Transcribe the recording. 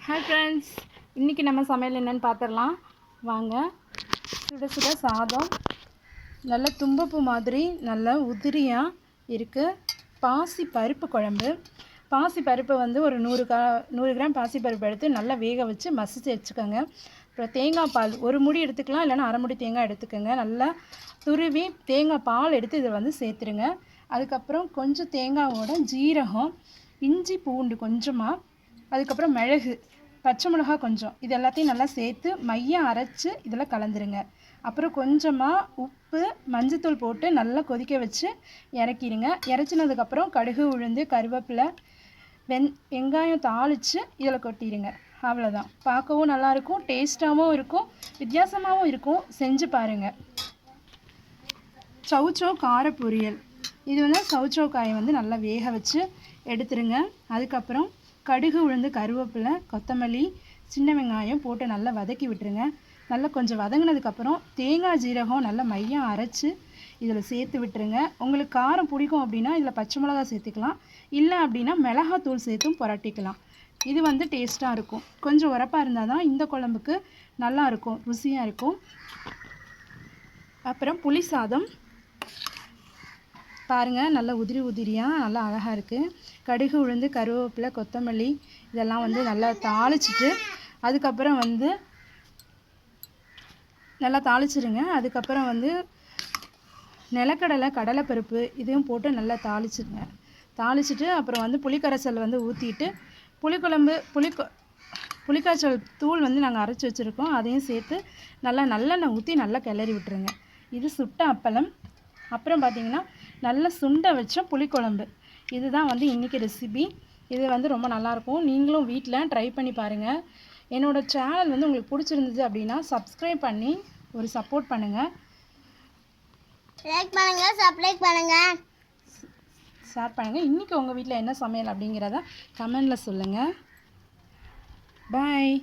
Hi friends, இன்றைக்கி நம்ம சமையல் என்னென்னு பார்த்துடலாம் வாங்க. சுட சுட சாதம், நல்ல தும்பப்பூ மாதிரி நல்ல உதிரியாக இருக்குது. பாசி பருப்பு குழம்பு. பாசி பருப்பு வந்து ஒரு 100 கிராம் பாசி பருப்பு எடுத்து நல்லா வேக வச்சு மசிச்சு வச்சுக்கோங்க. அப்புறம் தேங்காய் பால் ஒரு முடி எடுத்துக்கலாம், இல்லைனா அரை முடி தேங்காய் எடுத்துக்கோங்க. நல்லா துருவி தேங்காய் பால் எடுத்து இதை வந்து சேர்த்துருங்க. அதுக்கப்புறம் கொஞ்சம் தேங்காவோட ஜீரகம், இஞ்சி பூண்டு கொஞ்சமாக, அதுக்கப்புறம் மிளகு, பச்சை மிளகா கொஞ்சம், இது எல்லாத்தையும் நல்லா சேர்த்து மையம் அரைச்சி இதில் கலந்துருங்க. அப்புறம் கொஞ்சமாக உப்பு, மஞ்சத்தூள் போட்டு நல்லா கொதிக்க வச்சு இறக்கிடுங்க. இறச்சினதுக்கப்புறம் கடுகு, உளுந்து, கருவேப்பிலை, வெங்காயம் தாளித்து இதில் கொட்டிடுங்க. அவ்வளோதான். பார்க்கவும் நல்லாயிருக்கும், டேஸ்ட்டாகவும் இருக்கும், வித்தியாசமாகவும் இருக்கும். செஞ்சு பாருங்கள். சௌச்சௌ கார பொரியல். இது வந்து சௌச்சௌ காயை வந்து நல்லா வேக வச்சு எடுத்துருங்க. அதுக்கப்புறம் கடுகு, உளுந்து, கருவேப்பிலை, கொத்தமல்லி, சின்ன வெங்காயம் போட்டு நல்லா வதக்கி விட்டுருங்க. நல்லா கொஞ்சம் வதங்கினதுக்கப்புறம் தேங்காய் ஜீரகம் நல்லா மையம் அரைச்சி இதில் சேர்த்து விட்டுருங்க. உங்களுக்கு காரம் பிடிக்கும் அப்படின்னா இதில் பச்சை மிளகா சேர்த்துக்கலாம், இல்லை அப்படின்னா மிளகாத்தூள் சேர்த்தும் புரட்டிக்கலாம். இது வந்து டேஸ்ட்டாக இருக்கும். கொஞ்சம் உரப்பாக இருந்தால் தான் இந்த குழம்புக்கு நல்லாயிருக்கும், ருசியாக இருக்கும். அப்புறம் புளி சாதம் பாருங்கள், நல்லா உதிரியாக நல்லா அழகாக இருக்குது. கடுகு, உளுந்து, கருவேப்பிலை, கொத்தமல்லி இதெல்லாம் வந்து நல்லா தாளிச்சிட்டு அதுக்கப்புறம் வந்து நல்லா தாளிச்சிருங்க. அதுக்கப்புறம் வந்து நிலக்கடலை, கடலைப்பருப்பு இதையும் போட்டு நல்லா தாளிச்சிருங்க. தாளிச்சிட்டு அப்புறம் வந்து புளிக்கரைசல் வந்து ஊற்றிட்டு புளிக்குழம்பு புளிக்காய்ச்சல் தூள் வந்து நாங்கள் அரைச்சி வச்சுருக்கோம், அதையும் சேர்த்து நல்லா நல்லெண்ணெய் ஊற்றி நல்லா கிளறி விட்டுருங்க. இது சுட்ட அப்பளம். அப்புறம் பார்த்திங்கன்னா நல்ல சுண்டை வச்ச புளிக்குழம்பு. இதுதான் வந்து இன்றைக்கி ரெசிபி. இது வந்து ரொம்ப நல்லாயிருக்கும். நீங்களும் வீட்டில் ட்ரை பண்ணி பாருங்கள். என்னோடய சேனல் வந்து உங்களுக்கு பிடிச்சிருந்தது அப்படின்னா சப்ஸ்கிரைப் பண்ணி ஒரு சப்போர்ட் பண்ணுங்கள். லைக் பண்ணுங்கள், சப்ஸ்கிரைப் பண்ணுங்கள், ஷேர் பண்ணுங்கள். இன்றைக்கி உங்கள் வீட்டில் என்ன சமையல் அப்படிங்கிறத கமெண்டில் சொல்லுங்கள். பாய்.